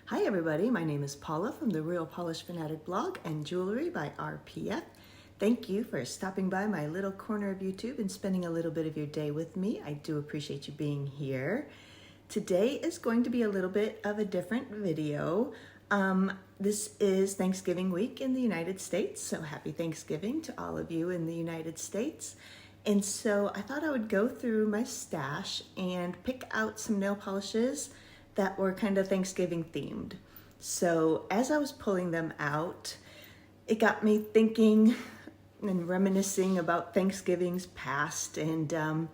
Hi everybody, my name is Paula from the Real Polish Fanatic blog and jewelry by RPF. Thank you for stopping by my little corner of YouTube and spending a little bit of your day with me. I do appreciate you being here. Today is going to be a little bit of a different video. This is Thanksgiving week in the United States, so happy Thanksgiving to all of you in the United States. And so I thought I would go through my stash and pick out some nail polishes that were kind of Thanksgiving themed. So as I was pulling them out, it got me thinking and reminiscing about Thanksgivings past. And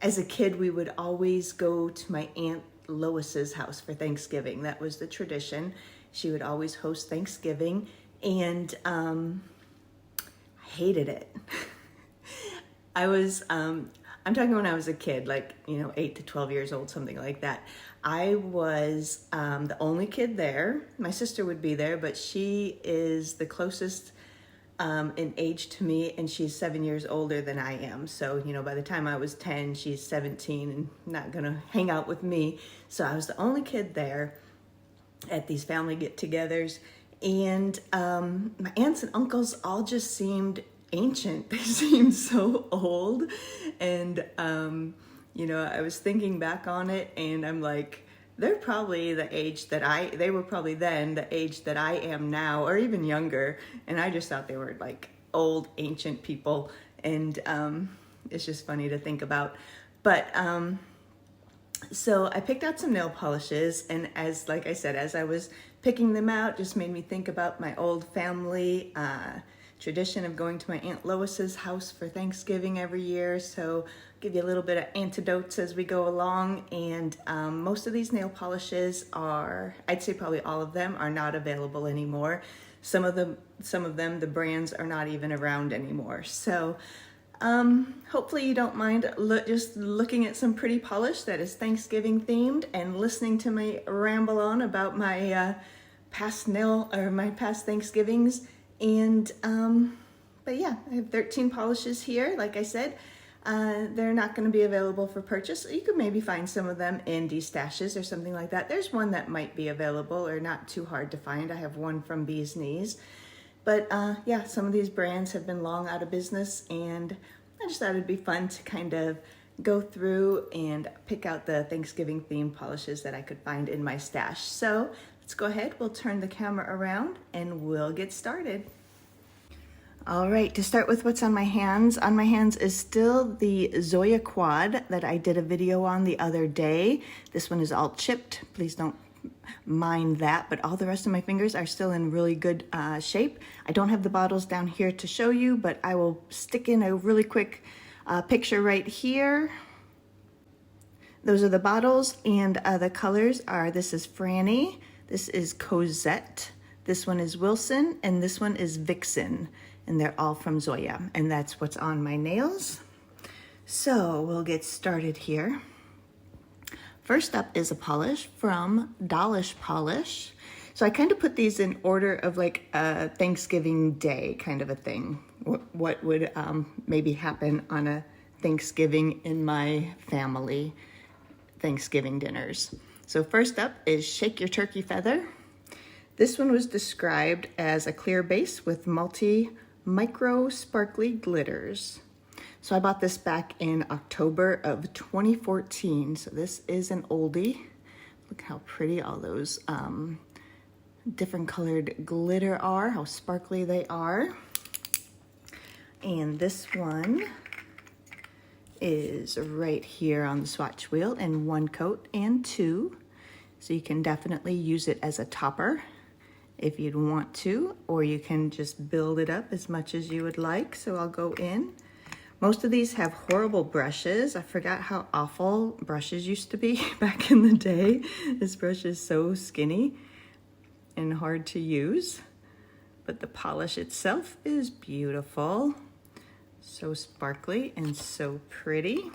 as a kid, we would always go to my Aunt Lois's house for Thanksgiving. That was the tradition. She would always host Thanksgiving, and I hated it. I'm talking when I was a kid, like, 8 to 12 years old, something like that. I was the only kid there. My sister would be there, but she is the closest in age to me, and she's 7 years older than I am. So, by the time I was 10, she's 17 and not gonna hang out with me. So I was the only kid there at these family get-togethers. And my aunts and uncles all just seemed ancient. They seemed so old. And, I was thinking back on it, and I'm like, they're probably the age that they were probably then the age that I am now, or even younger. And I just thought they were like old, ancient people. And it's just funny to think about. But so I picked out some nail polishes, and like I said, as I was picking them out, just made me think about my old family tradition of going to my Aunt Lois's house for Thanksgiving every year. So I'll give you a little bit of anecdotes as we go along. And most of these nail polishes I'd say probably all of them are not available anymore. Some of them, the brands are not even around anymore. So hopefully you don't mind just looking at some pretty polish that is Thanksgiving themed and listening to me ramble on about my past Thanksgivings. And but yeah, I have 13 polishes here. Like I said, they're not going to be available for purchase. You could maybe find some of them in D-stashes or something like that. There's one that might be available or not too hard to find. I have one from Bee's Knees. But yeah, some of these brands have been long out of business, and I just thought it'd be fun to kind of go through and pick out the Thanksgiving themed polishes that I could find in my stash. So let's go ahead, we'll turn the camera around and we'll get started. All right, to start with what's on my hands is still the Zoya Quad that I did a video on the other day. This one is all chipped, please don't mind that, but all the rest of my fingers are still in really good shape. I don't have the bottles down here to show you, but I will stick in a really quick picture right here. Those are the bottles, and the colors are, this is Franny, this is Cosette, this one is Wilson, and this one is Vixen, and they're all from Zoya, and that's what's on my nails. So we'll get started here. First up is a polish from Dalish Polish. So I kind of put these in order of like a Thanksgiving Day kind of a thing. What would maybe happen on a Thanksgiving in my family Thanksgiving dinners. So first up is Shake Your Turkey Feather. This one was described as a clear base with micro sparkly glitters. So I bought this back in October of 2014. So this is an oldie. Look how pretty all those different colored glitter are, how sparkly they are. And this one is right here on the swatch wheel in 1 coat and 2. So you can definitely use it as a topper if you'd want to, or you can just build it up as much as you would like. So I'll go in. Most of these have horrible brushes. I forgot how awful brushes used to be back in the day. This brush is so skinny and hard to use, but the polish itself is beautiful. So sparkly and so pretty.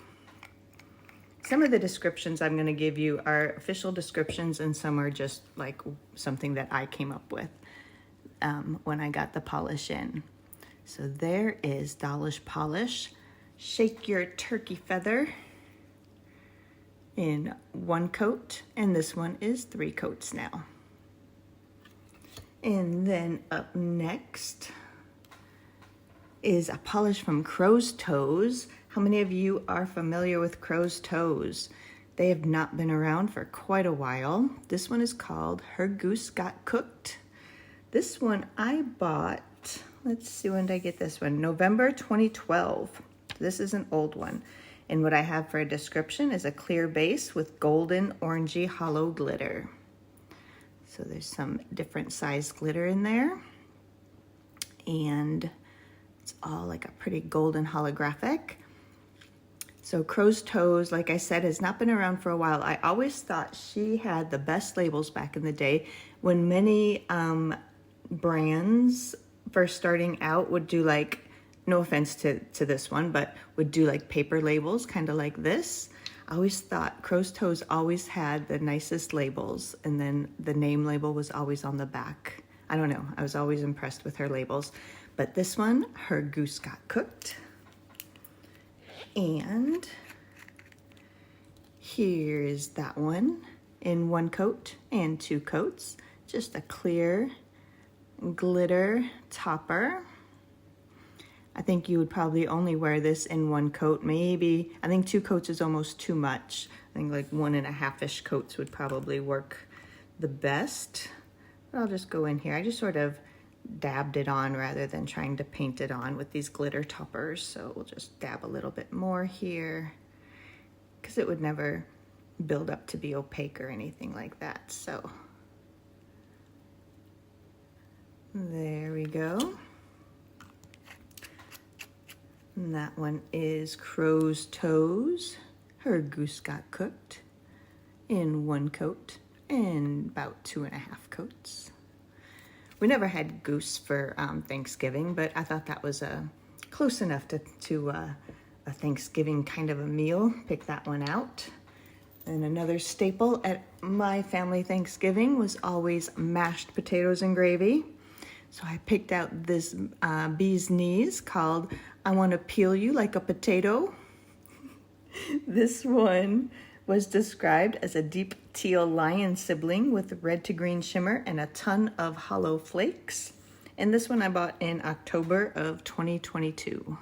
Some of the descriptions I'm gonna give you are official descriptions, and some are just like something that I came up with when I got the polish in. So there is Dalish Polish Shake Your Turkey Feather in 1 coat, and this one is 3 coats now. And then up next is a polish from Crow's Toes. How many of you are familiar with Crow's Toes? They have not been around for quite a while. This one is called Her Goose Got Cooked. This one I bought, let's see, when did I get this one? November 2012. This is an old one. And what I have for a description is a clear base with golden orangey hollow glitter. So there's some different size glitter in there. And it's all like a pretty golden holographic. So Crow's Toes, like I said, has not been around for a while. I always thought she had the best labels back in the day when many brands first starting out would do, like, no offense to this one, but would do like paper labels, kind of like this. I always thought Crow's Toes always had the nicest labels, and then the name label was always on the back. I don't know, I was always impressed with her labels. But this one, Her Goose Got Cooked. And here's that one in 1 coat and 2 coats. Just a clear glitter topper. I think you would probably only wear this in 1 coat. Maybe, I think 2 coats is almost too much. I think like 1.5-ish coats would probably work the best. But I'll just go in here. I just sort of dabbed it on rather than trying to paint it on with these glitter toppers. So we'll just dab a little bit more here because it would never build up to be opaque or anything like that. So there we go. And that one is Crow's Toes. Her Goose Got Cooked in 1 coat and about 2.5 coats. We never had goose for Thanksgiving, but I thought that was close enough to a Thanksgiving kind of a meal. Pick that one out. And another staple at my family Thanksgiving was always mashed potatoes and gravy. So I picked out this bee's knees called I Want to Peel You Like a Potato. This one was described as a deep teal lion sibling with red to green shimmer and a ton of hollow flakes. And this one I bought in October of 2022.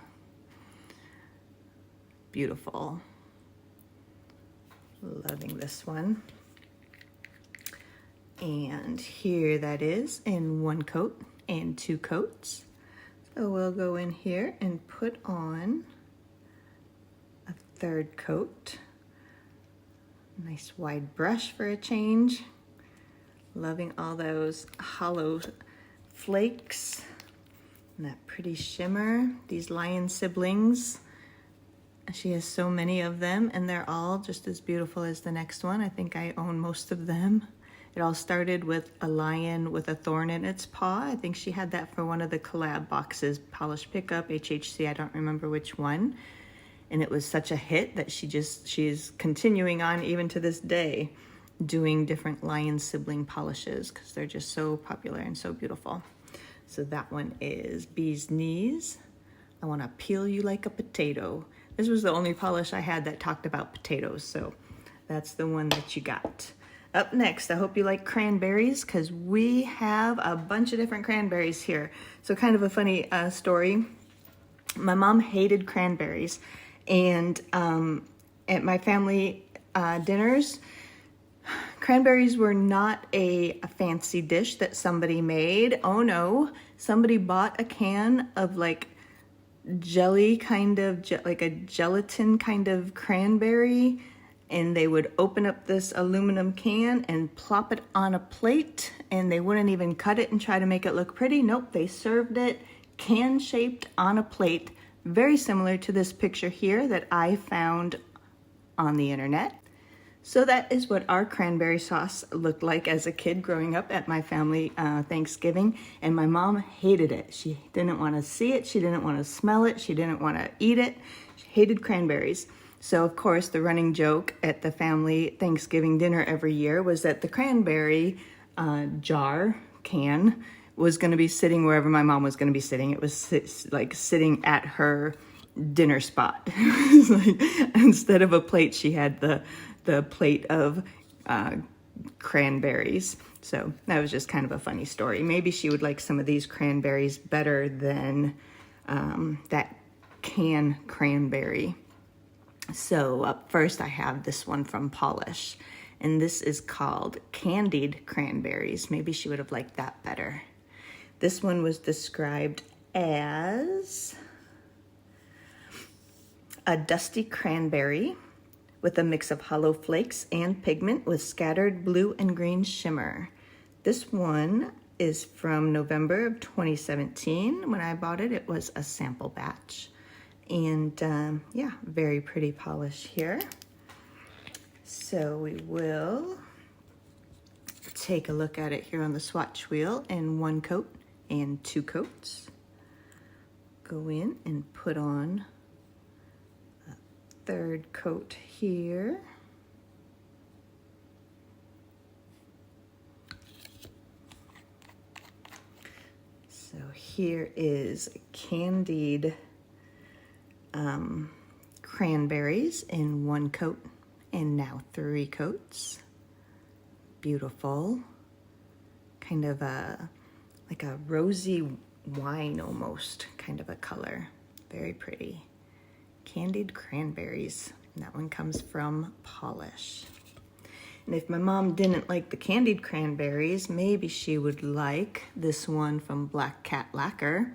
Beautiful. Loving this one. And here that is in 1 coat and 2 coats. So we'll go in here and put on a 3rd coat. Nice wide brush for a change. Loving all those hollow flakes and that pretty shimmer. These lion siblings. She has so many of them and they're all just as beautiful as the next one. I think I own most of them. It all started with a lion with a thorn in its paw. I think she had that for one of the collab boxes, Polish Pickup, HHC, I don't remember which one. And it was such a hit that she's continuing on even to this day doing different lion sibling polishes because they're just so popular and so beautiful. So that one is Bee's Knees. I Want to Peel You Like a Potato. This was the only polish I had that talked about potatoes, so that's the one that you got. Up next, I hope you like cranberries because we have a bunch of different cranberries here. So kind of a funny story. My mom hated cranberries, and at my family dinners, cranberries were not a fancy dish that somebody made. Oh no, somebody bought a can of like jelly kind of, like a gelatin kind of cranberry, and they would open up this aluminum can and plop it on a plate, and they wouldn't even cut it and try to make it look pretty. Nope, they served it can-shaped on a plate, very similar to this picture here that I found on the internet. So that is what our cranberry sauce looked like as a kid growing up at my family Thanksgiving, and my mom hated it. She didn't want to see it, she didn't want to smell it, she didn't want to eat it. She hated cranberries. So of course the running joke at the family Thanksgiving dinner every year was that the cranberry can was going to be sitting wherever my mom was going to be sitting. It was like sitting at her dinner spot. Like, instead of a plate, she had the plate of cranberries. So that was just kind of a funny story. Maybe she would like some of these cranberries better than that can cranberry. So up first I have this one from Polish, and this is called candied cranberries. Maybe she would have liked that better. This one was described as a dusty cranberry with a mix of hollow flakes and pigment with scattered blue and green shimmer. This one is from November of 2017. When I bought it, it was a sample batch. And yeah, very pretty polish here. So we will take a look at it here on the swatch wheel in 1 coat and 2 coats. Go in and put on a 3rd coat here. So here is candied cranberries in 1 coat and now 3 coats. Beautiful, kind of like a rosy wine almost kind of a color. Very pretty. Candied cranberries. And that one comes from Polish. And if my mom didn't like the candied cranberries, maybe she would like this one from Black Cat Lacquer,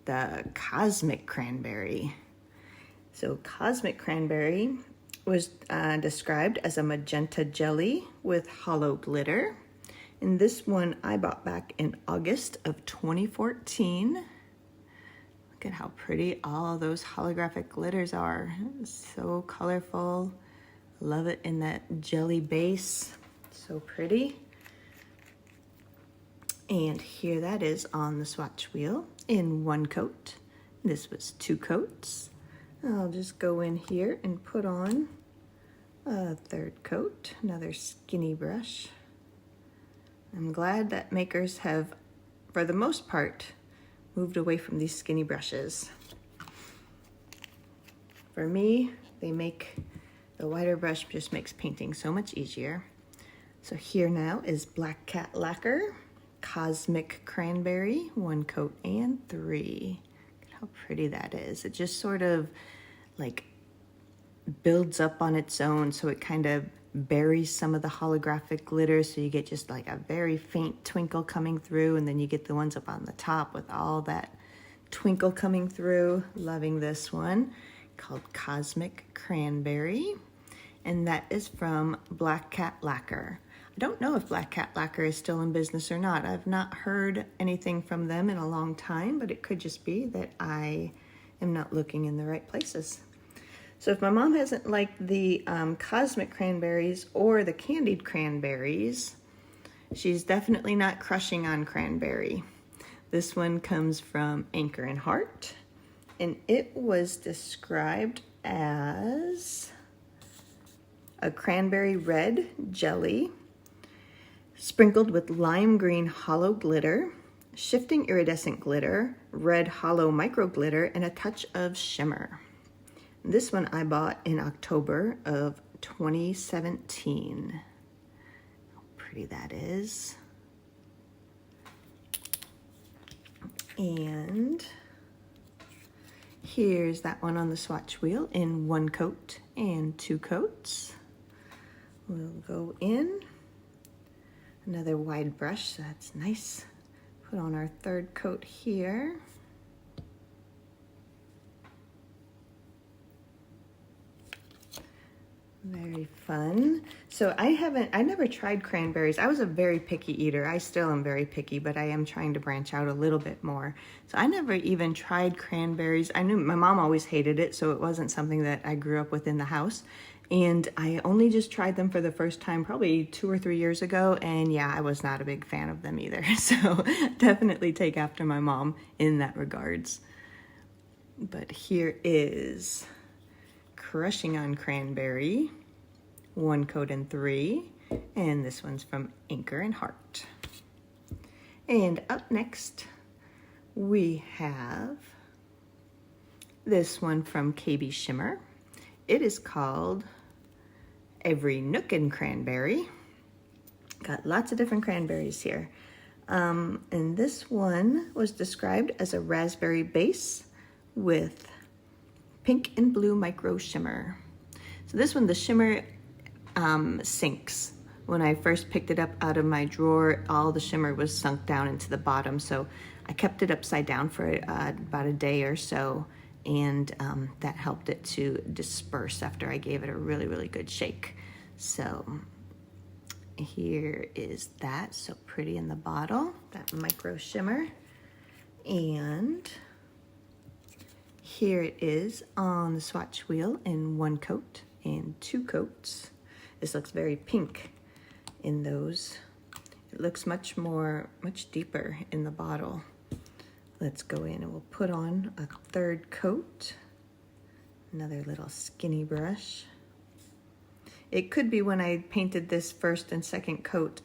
the Cosmic Cranberry. So Cosmic Cranberry was described as a magenta jelly with hollow glitter. And this one I bought back in August of 2014. Look at how pretty all of those holographic glitters are. So colorful. Love it in that jelly base. So pretty. And here that is on the swatch wheel in 1 coat. This was 2 coats. I'll just go in here and put on a 3rd coat, another skinny brush. I'm glad that makers have, for the most part, moved away from these skinny brushes. For me, the wider brush just makes painting so much easier. So here now is Black Cat Lacquer, Cosmic Cranberry, 1 coat and 3. Look at how pretty that is. It just sort of like builds up on its own, so it kind of buries some of the holographic glitter, so you get just like a very faint twinkle coming through, and then you get the ones up on the top with all that twinkle coming through. Loving this one, called Cosmic Cranberry, and that is from Black Cat Lacquer. I don't know if Black Cat Lacquer is still in business or not. I've not heard anything from them in a long time, but it could just be that I am not looking in the right places. So if my mom hasn't liked the Cosmic Cranberries or the candied cranberries, she's definitely not crushing on cranberry. This one comes from Anchor and Heart, and it was described as a cranberry red jelly sprinkled with lime green hollow glitter, shifting iridescent glitter, red hollow micro glitter, and a touch of shimmer. This one I bought in October of 2017. How pretty that is. And here's that one on the swatch wheel in 1 coat and 2 coats. We'll go in. Another wide brush, so that's nice. Put on our 3rd coat here. Very fun. So I never tried cranberries. I was a very picky eater. I still am very picky, but I am trying to branch out a little bit more. So I never even tried cranberries. I knew my mom always hated it, so it wasn't something that I grew up with in the house. And I only just tried them for the first time probably 2 or 3 years ago, and yeah, I was not a big fan of them either. So definitely take after my mom in that regards. But here is Crushing on Cranberry, 1 coat and 3, and this one's from Anchor and Heart. And up next we have this one from KB Shimmer. It is called Every Nook and Cranberry, Got lots of different cranberries here. And this one was described as a raspberry base with pink and blue micro shimmer. So this one, the shimmer sinks. When I first picked it up out of my drawer, all the shimmer was sunk down into the bottom. So I kept it upside down for about a day or so, and that helped it to disperse after I gave it a really, really good shake. So here is that, so pretty in the bottle, that micro shimmer. And here it is on the swatch wheel in 1 coat and 2 coats. This looks very pink in those. It looks much deeper in the bottle. Let's go in and we'll put on a 3rd coat. Another little skinny brush. It could be when I painted this 1st and 2nd coat,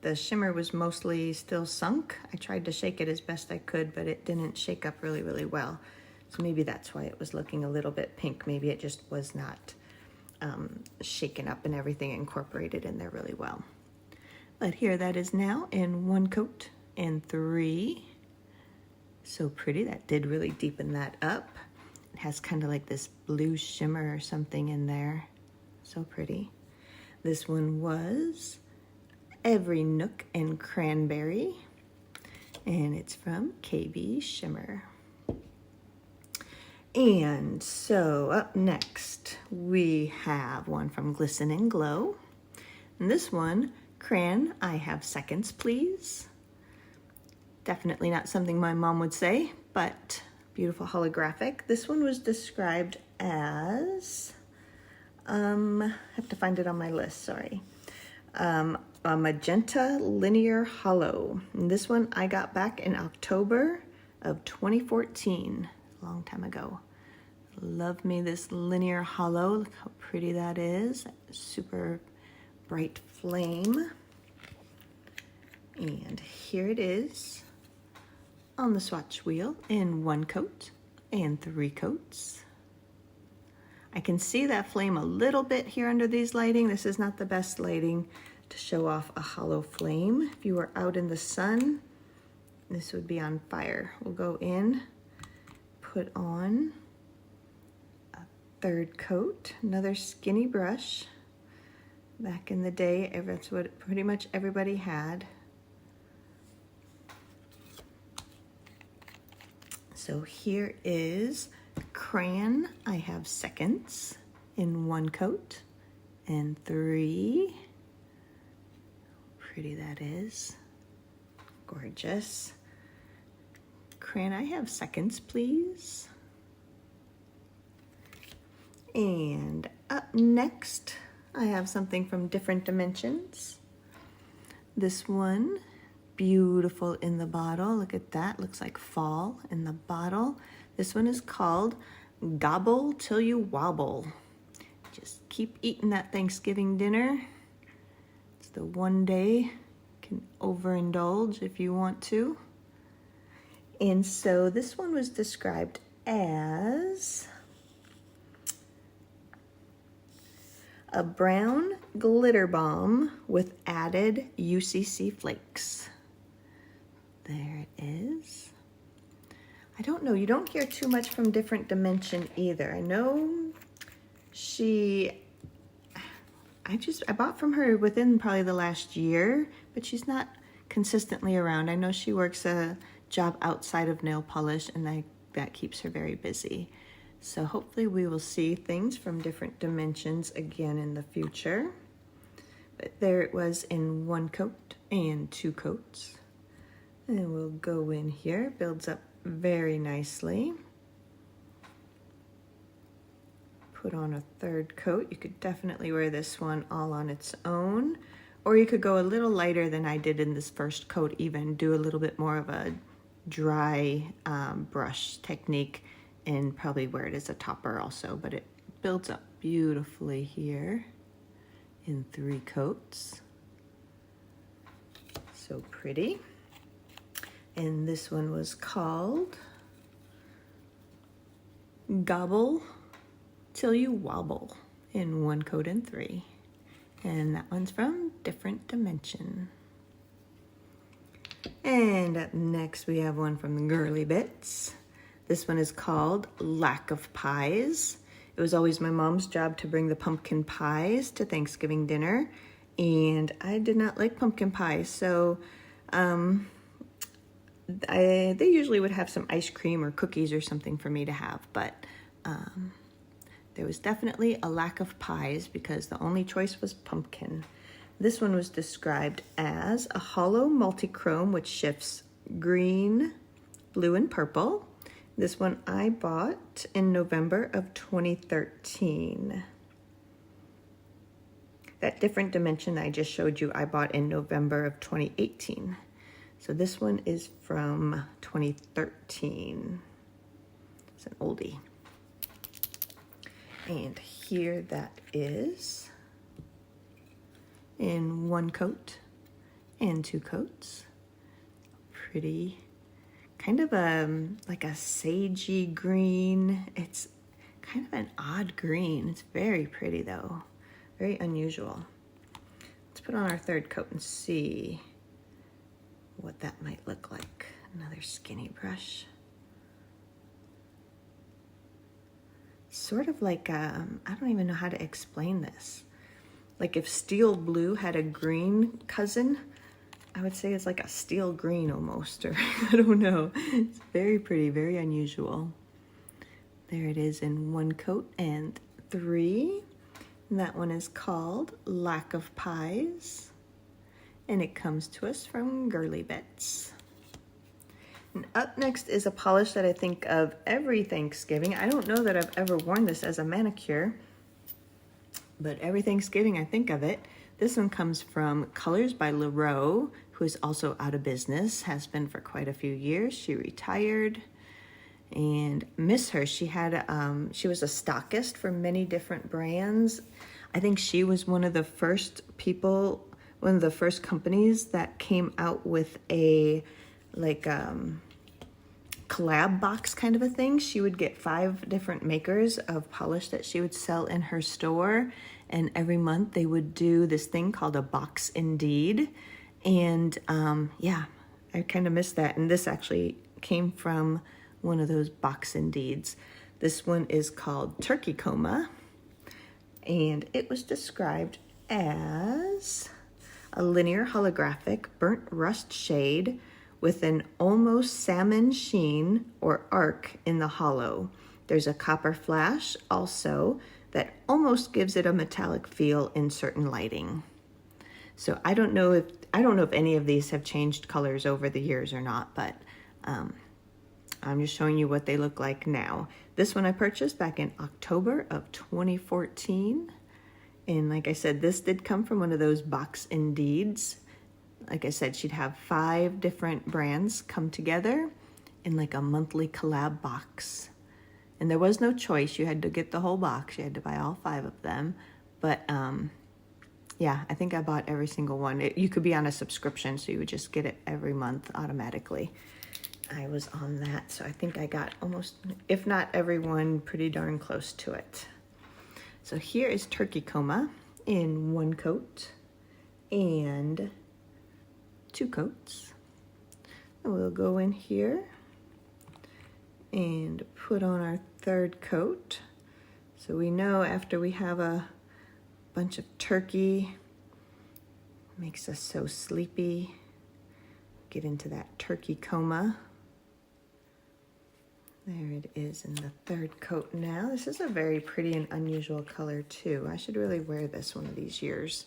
the shimmer was mostly still sunk. I tried to shake it as best I could, but it didn't shake up really, really well. So maybe that's why it was looking a little bit pink. Maybe it just was not shaken up and everything incorporated in there really well. But here that is now in 1 coat and 3. So pretty, that did really deepen that up. It has kind of like this blue shimmer or something in there. So pretty. This one was Every Nook and Cranberry, and it's from KB Shimmer. And so up next we have one from Glisten and Glow, and this one, Cran, I Have Seconds Please. Definitely not something my mom would say, but beautiful holographic. This one was described as I have to find it on my list, sorry. A magenta linear hollow. And this one I got back in October of 2014, a long time ago. Love me this linear hollow. Look how pretty that is. Super bright flame. And here it is on the swatch wheel in 1 coat and 3 coats. I can see that flame a little bit here under these lighting. This is not the best lighting to show off a hollow flame. If you were out in the sun, this would be on fire. We'll go in, put on a 3rd coat, another skinny brush. Back in the day, that's what pretty much everybody had. So here is Cran, I Have Seconds in 1 coat and 3. Pretty that is. Gorgeous. Cran, I Have Seconds Please. And up next, I have something from Different Dimensions. This one, beautiful in the bottle. Look at that, looks like fall in the bottle. This one is called Gobble Till You Wobble. Just keep eating that Thanksgiving dinner. It's the one day you can overindulge if you want to. And so this one was described as a brown glitter bomb with added UCC flakes. There it is. I don't know, you don't hear too much from Different Dimension either. I know I bought from her within probably the last year, but she's not consistently around. I know she works a job outside of nail polish, and that keeps her very busy. So hopefully we will see things from Different Dimensions again in the future. But there it was in 1 coat and 2 coats. And we'll go in here, builds up very nicely. Put on a 3rd coat. You could definitely wear this one all on its own, or you could go a little lighter than I did in this 1st coat, even do a little bit more of a dry brush technique and probably wear it as a topper also, but it builds up beautifully here in 3 coats. So pretty. And this one was called Gobble Till You Wobble in 1 coat and 3. And that one's from Different Dimension. And up next we have one from the Girly Bits. This one is called Lack of Pies. It was always my mom's job to bring the pumpkin pies to Thanksgiving dinner, and I did not like pumpkin pie, so they usually would have some ice cream or cookies or something for me to have, but there was definitely a lack of pies because the only choice was pumpkin. This one was described as a hollow multi-chrome which shifts green, blue, and purple. This one I bought in November of 2013. That Different Dimension I just showed you, I bought in November of 2018. So this one is from 2013. It's an oldie. And here that is in one coat and two coats. Pretty, kind of like a sagey green. It's kind of an odd green. It's very pretty though, very unusual. Let's put on our third coat and see what that might look like. Another skinny brush. Sort of like, I don't even know how to explain this. Like if steel blue had a green cousin, I would say it's like a steel green almost, or I don't know. It's very pretty, very unusual. There it is in one coat and three. And that one is called Lack of Pies. And it comes to us from Girly Bits. And up next is a polish that I think of every Thanksgiving. I don't know that I've ever worn this as a manicure, but every Thanksgiving I think of it. This one comes from Colors by LaRoe, who is also out of business, has been for quite a few years. She retired, and miss her. She had she was a stockist for many different brands. I think she was one of the first people, one of the first companies that came out with a like collab box kind of a thing. She would get 5 different makers of polish that she would sell in her store, and every month they would do this thing called a box indeed. And yeah, I kind of missed that, and this actually came from one of those box indeeds. This one is called Turkey Coma, and it was described as a linear holographic burnt rust shade with an almost salmon sheen or arc in the hollow. There's a copper flash also that almost gives it a metallic feel in certain lighting. So I don't know if any of these have changed colors over the years or not, but I'm just showing you what they look like now. This one I purchased back in October of 2014. And like I said, this did come from one of those box indeeds. Like I said, she'd have 5 different brands come together in like a monthly collab box. And there was no choice. You had to get the whole box. You had to buy all 5 of them. But yeah, I think I bought every single one. You could be on a subscription, so you would just get it every month automatically. I was on that, so I think I got almost, if not every one, pretty darn close to it. So here is Turkey Coma in one coat and 2 coats. And we'll go in here and put on our third coat. So we know after we have a bunch of turkey, makes us so sleepy. Get into that turkey coma. There it is in the third coat now. This is a very pretty and unusual color too. I should really wear this one of these years.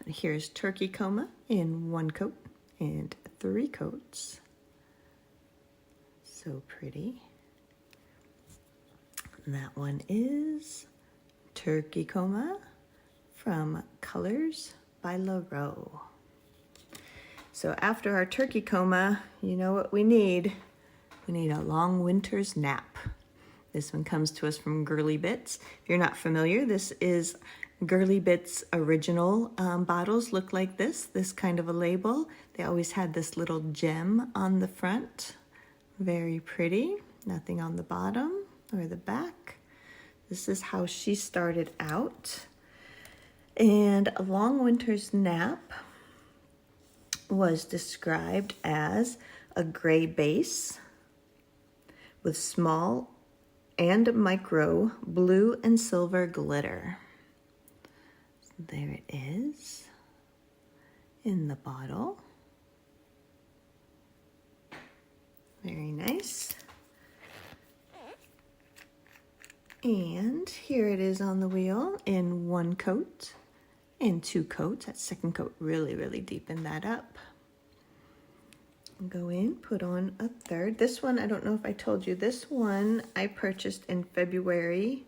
And here's Turkey Coma in one coat and 3 coats. So pretty. And that one is Turkey Coma from Colors by LaRoe. So after our Turkey Coma, you know what we need? We need a long winter's nap. This one comes to us from Girly Bits. If you're not familiar, this is Girly Bits original bottles look like this kind of a label. They always had this little gem on the front. Very pretty. Nothing on the bottom or the back. This is how she started out. And A Long Winter's Nap was described as a gray base with small and micro blue and silver glitter. There it is in the bottle. Very nice. And here it is on the wheel in 1 coat and 2 coats. That second coat really deepened that up. Go in, put on a third. This one, I don't know if I told you, this one I purchased in February.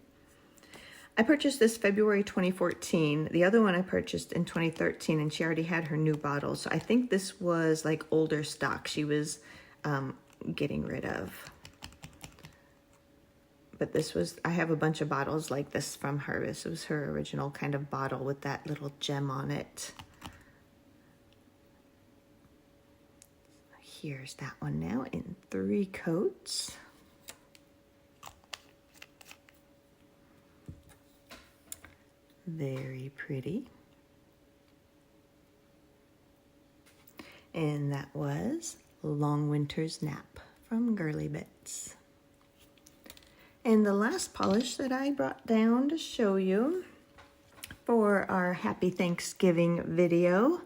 I purchased this February 2014. The other one I purchased in 2013, and she already had her new bottle. So I think this was like older stock she was getting rid of. But this was, I have a bunch of bottles like this from her. This was her original kind of bottle with that little gem on it. Here's that one now in 3 coats. Very pretty. And that was Long Winter's Nap from Girly Bits. And the last polish that I brought down to show you for our Happy Thanksgiving video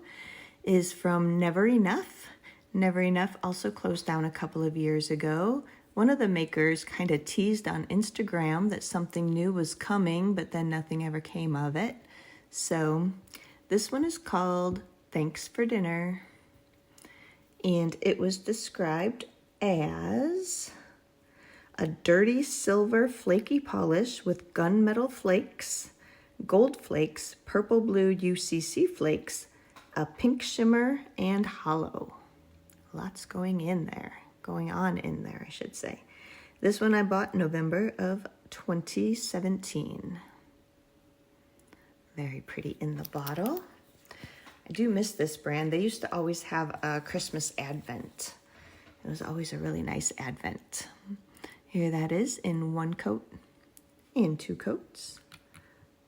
is from Never Enough. Never Enough also closed down a couple of years ago. One of the makers kind of teased on Instagram that something new was coming, but then nothing ever came of it. So this one is called Thanks for Dinner. And it was described as a dirty silver flaky polish with gunmetal flakes, gold flakes, purple blue UCC flakes, a pink shimmer, and hollow. Lots going on in there, I should say. This one I bought November of 2017. Very pretty in the bottle. I do miss this brand. They used to always have a Christmas advent. It was always a really nice advent. Here that is in 1 coat and 2 coats.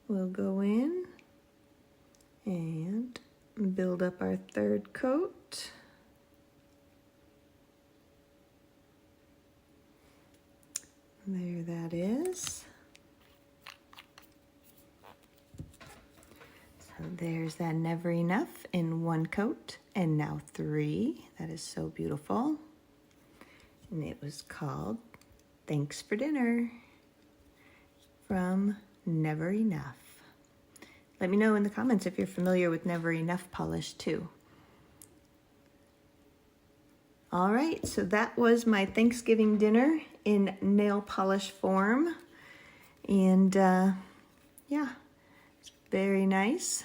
We'll go in and build up our 3rd coat. There that is. So there's that Never Enough in 1 coat and now 3. That is so beautiful. And it was called Thanks for Dinner from Never Enough. Let me know in the comments if you're familiar with Never Enough polish too. All right, so that was my Thanksgiving dinner in nail polish form. And yeah, it's very nice.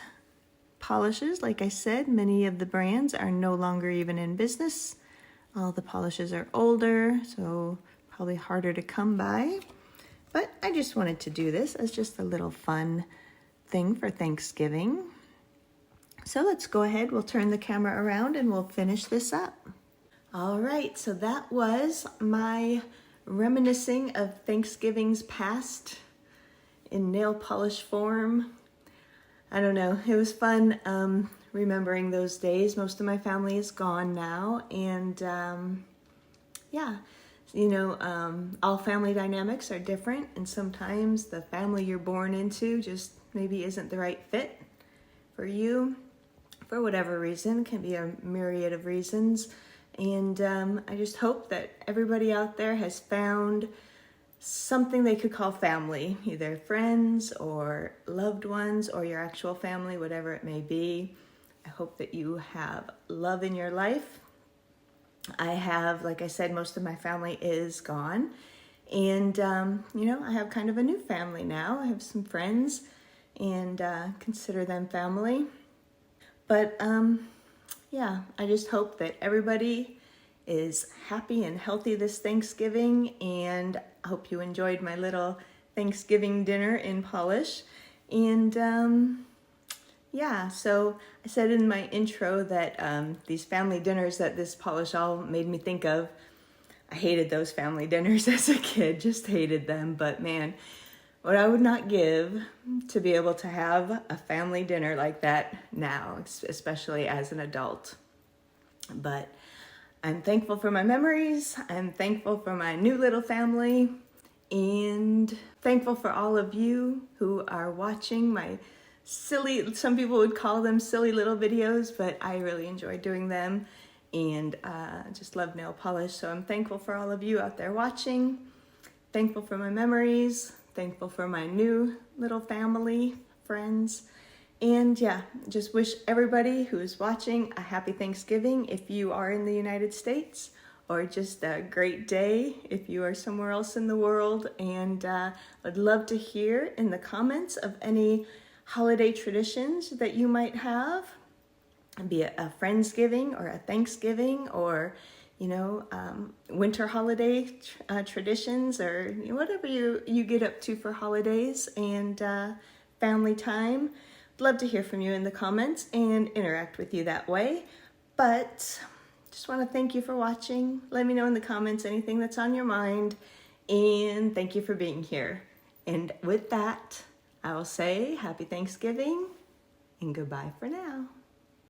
Polishes, like I said, many of the brands are no longer even in business. All the polishes are older, so probably harder to come by. But I just wanted to do this as just a little fun thing for Thanksgiving. So let's go ahead, we'll turn the camera around and we'll finish this up. All right, so that was my reminiscing of Thanksgiving's past in nail polish form. I don't know, it was fun remembering those days. Most of my family is gone now, and yeah, you know, all family dynamics are different, and sometimes the family you're born into just maybe isn't the right fit for you for whatever reason. It can be a myriad of reasons. And I just hope that everybody out there has found something they could call family, either friends or loved ones or your actual family, whatever it may be. I hope that you have love in your life. I have, like I said, most of my family is gone. And, you know, I have kind of a new family now. I have some friends and consider them family. But yeah, I just hope that everybody is happy and healthy this Thanksgiving, and I hope you enjoyed my little Thanksgiving dinner in polish. And yeah, so I said in my intro that these family dinners that this polish all made me think of, I hated those family dinners as a kid, just hated them. But man, what I would not give to be able to have a family dinner like that now, especially as an adult. But I'm thankful for my memories. I'm thankful for my new little family, and thankful for all of you who are watching my silly, some people would call them silly little videos, but I really enjoy doing them, and just love nail polish. So I'm thankful for all of you out there watching, thankful for my memories, thankful for my new little family, friends. And yeah, just wish everybody who's watching a happy Thanksgiving if you are in the United States, or just a great day if you are somewhere else in the world. And I'd love to hear in the comments of any holiday traditions that you might have, be it a Friendsgiving or a Thanksgiving, or winter holiday traditions, or whatever you get up to for holidays and family time. Love to hear from you in the comments and interact with you that way. But just want to thank you for watching. Let me know in the comments anything that's on your mind, and thank you for being here. And with that, I will say happy Thanksgiving and goodbye for now.